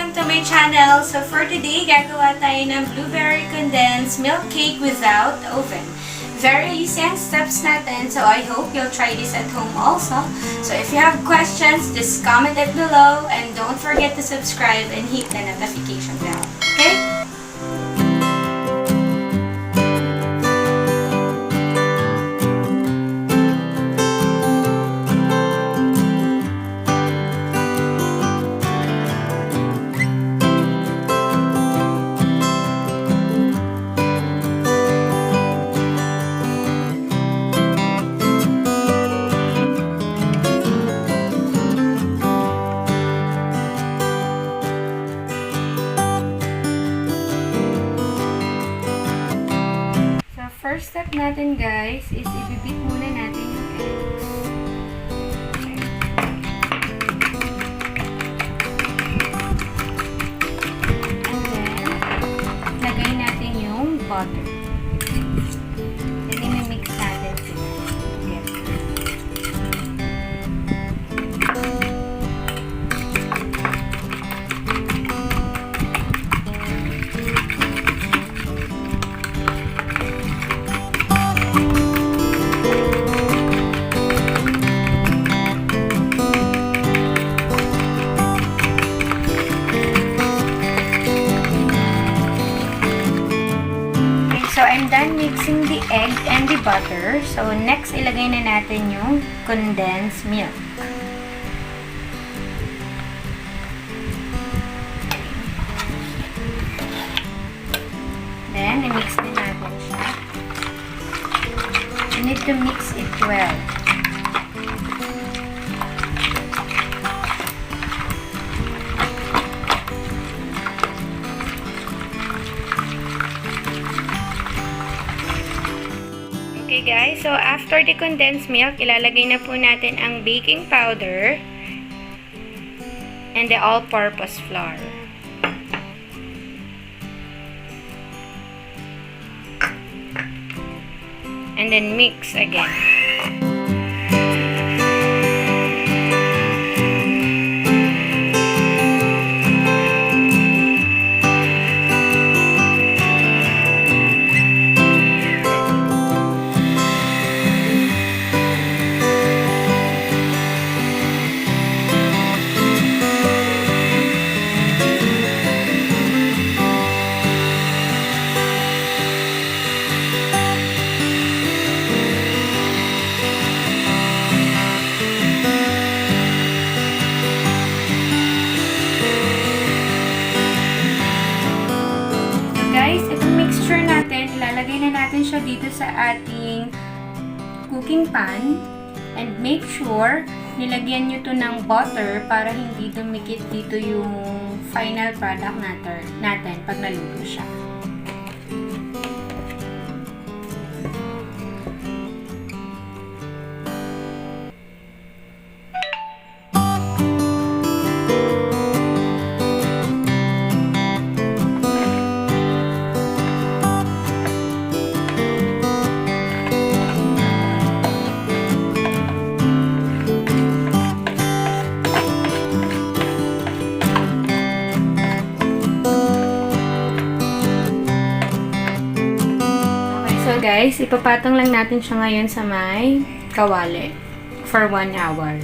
Welcome to my channel! So for today, gagawa tayo ng blueberry condensed milk cake without oven. Very easy ang steps natin, so I hope you'll try this at home also. So if you have questions, just comment it below and don't forget to subscribe and hit the notification bell. Okay? First step natin guys is ibibit muna natin yung eggs. And then, lagay natin yung butter. And then, i-mix natin sila together. So, I'm done mixing the egg and the butter. So, next, ilagay na natin yung condensed milk. Then, i-mix din natin siya. You need to mix it well. Okay guys, so after the condensed milk, ilalagay na po natin ang baking powder and the all-purpose flour. And then mix again. Ilalagay na natin siya dito sa ating cooking pan and make sure nilagyan nyo to ng butter para hindi dumikit dito yung final product natin pag naluto siya. So guys, ipapatong lang natin siya ngayon sa may kawali for 1 hour.